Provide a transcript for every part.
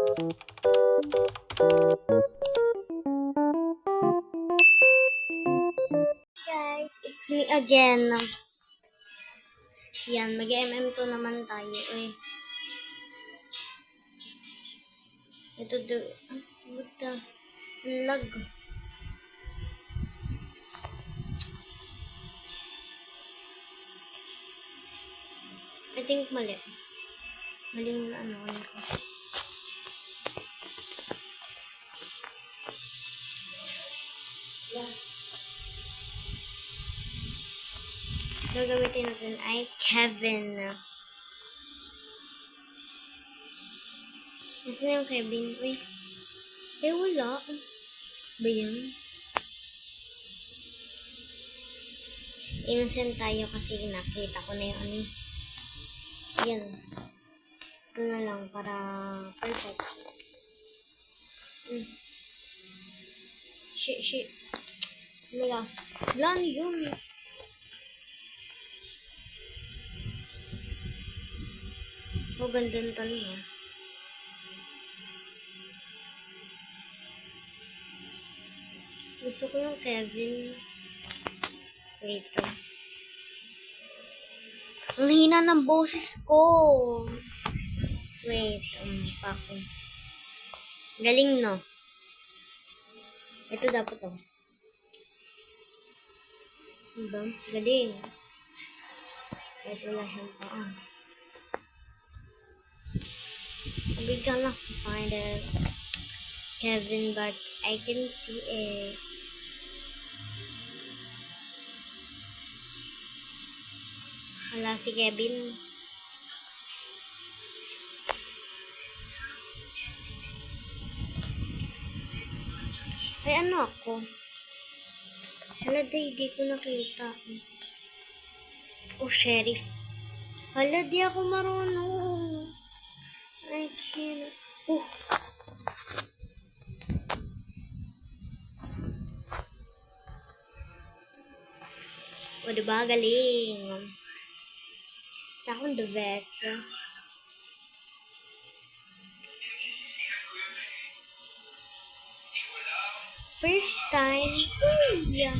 Guys, it's me again. Yan, mag-MM2 naman tayo eh. Ito what the lag. I think mali. Maling ano ko. Yeah. Gagamitin natin ay Kevin. Gusto na yung Kevin. Uy. Eh, wala. Ba yun? Innocent tayo kasi nakita ko na yung ano. Yan. Ito na lang para perfect. Shit. Wala. Wala na yun. Oh, ganda ng tanong. Gusto ko yung Kevin. Wait. Ang hina ng boses ko. Wait. Pako. Galing, no? Ito dapat, oh. Diba? Galing. Ito wala siyang paa. We gonna find it. Kevin, but I can see it. Wala si Kevin. Ay, ano ako? Hala, di ko nakita. Oh, sheriff. Hala, di ako marunong. I can't. Oh. O, diba? Galing. Sa akong the best. First time. Yeah.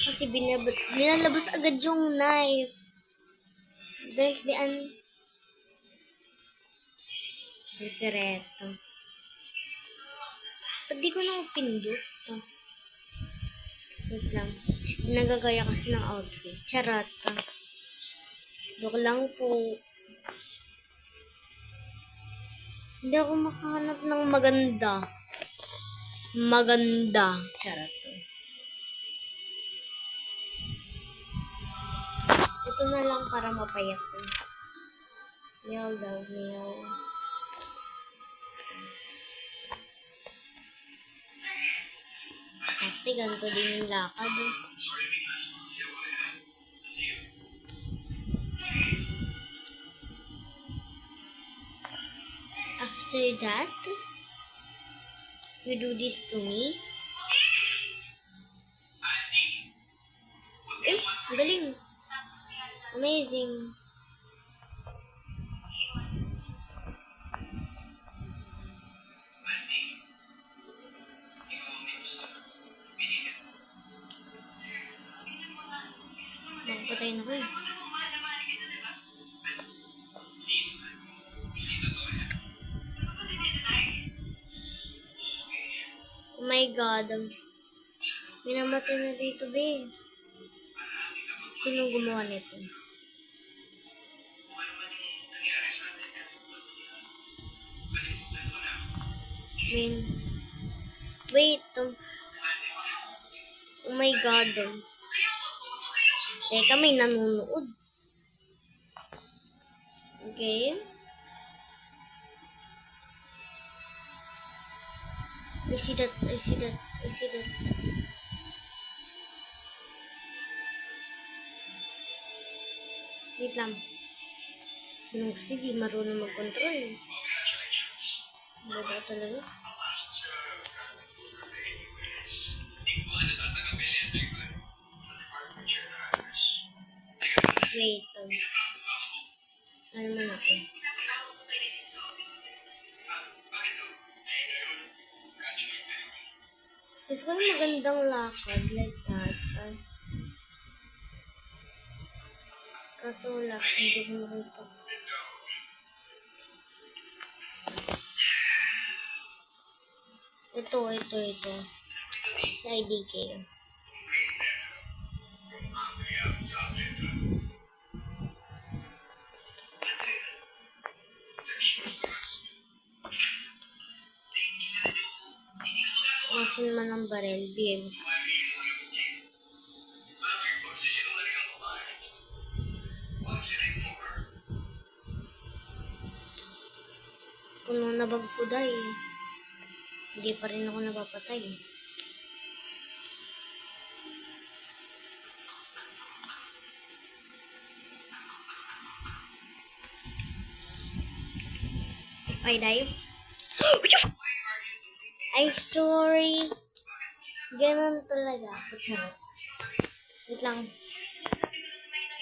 Kasi binalabas agad yung knife. Don't be Sekreto. Ba't di ko na pindot? Wait lang. Nagagaya kasi ng outfit. Charot. Joke lang po. Hindi ako makahanap ng maganda. Charot. Ito na lang para mapayak ko. Meow daw, meow. Ate, ganito din yung lakad. After that, you do this to me. Eh, galing. Amazing. Nakapatay na ko eh. Oh my God. Minamatay na dito, babe. Sinong gumawa nito? Wait. Oh my God. Teka, may nanonood. Okay. I see that. Wait lang. Nung kasi di marunong mag-control. Baba talaga. Wait. Ano man ako? Gusto ko yung magandang lakad like that. Kaso wala, hindi ko makita. Ito. Sa IDK. Asin man ang barel, BM. Puno na bag ko dahil. Hindi pa rin ako napapatay. Ay, dive. Ay, sorry. Ganun talaga. Wait lang.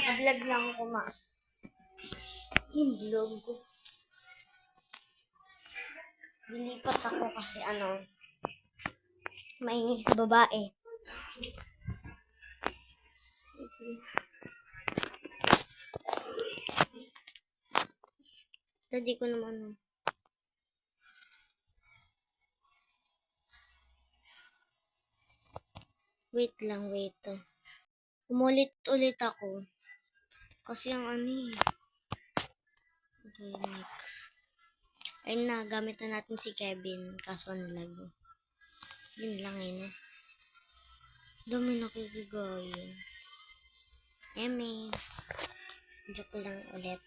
Nag-vlog lang ako yung vlog ko. Dilipat ako kasi maingay sa babae. Tadi ko naman Wait. Umulit-ulit ako. Kasi ang Okay, next. Ayun na, gamit na natin si Kevin. Kaso lag. Yun lang no. Dami nakikigaya. Eme. Joke lang ulit.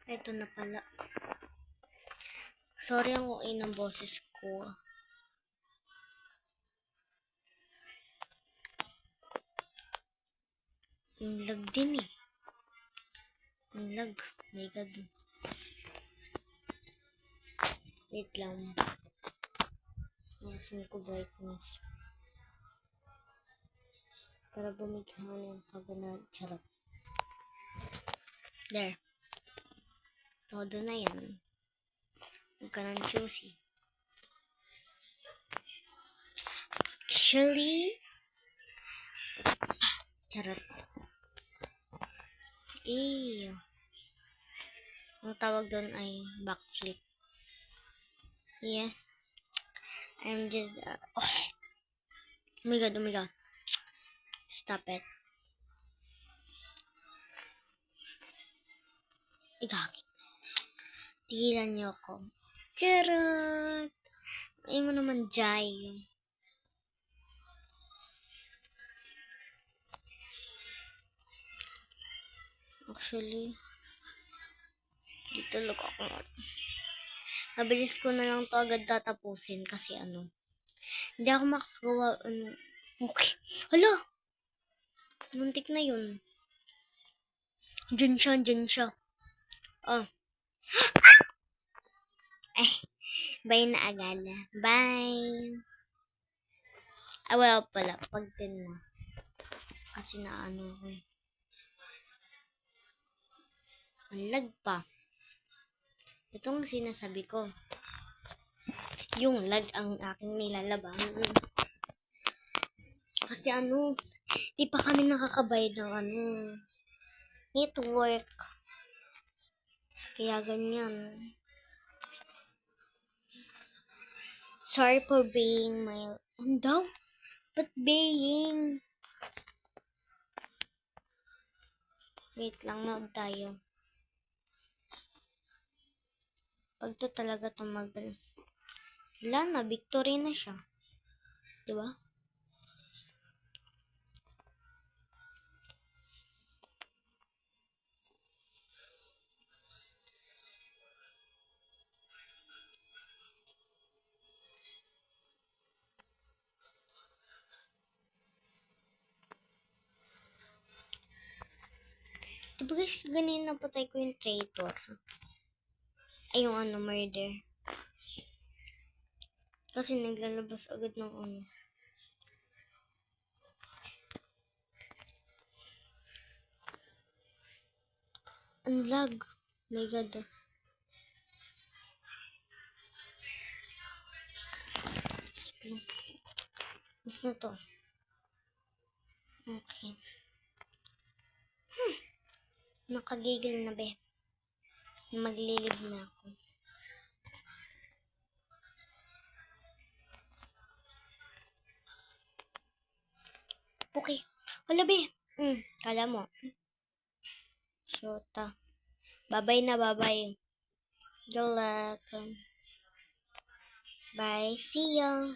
Ito na pala. Sorry ang okay ng boses ko. Yung lag din Yung lag. My God. Wait lang. Masin ko brightness. Para bumighan yung kagana. Charot. There. Todo na yan. Huwag ka nang choosy. Actually, charot. Ang tawag doon ay backflip. Yeah. I'm just, oh my God. Stop it. Igaki. Tigilan niyo ako. Charot. Ay mo naman, Jai. Actually, dito lang ako. Nabilis ko na lang to agad tatapusin kasi hindi ako makagawa okay. Hala! Muntik na yun. Diyan siya. Oh. Bye na agad. Bye! Wala pala. Pag 10 na. Kasi ko. Ang lag pa. Itong sinasabi ko. Yung lag ang aking nilalaban. Kasi di pa kami nakakabayad ng network. Kaya ganyan. Sorry for being my... But being... Wait lang, nood tayo. Pag to talaga tumagal. Wala na, victory na siya. Diba? Diba guys, ganyan napatay ko yung traitor. Ay, yung murder. Kasi naglalabas agad ng Ang lag. My God. Oh. Basta to. Okay. Nakagigil na be. Maglilib na ako. Okay. Wala be. Kala mo. Shota. Babay na babay. Good luck. Bye. See ya.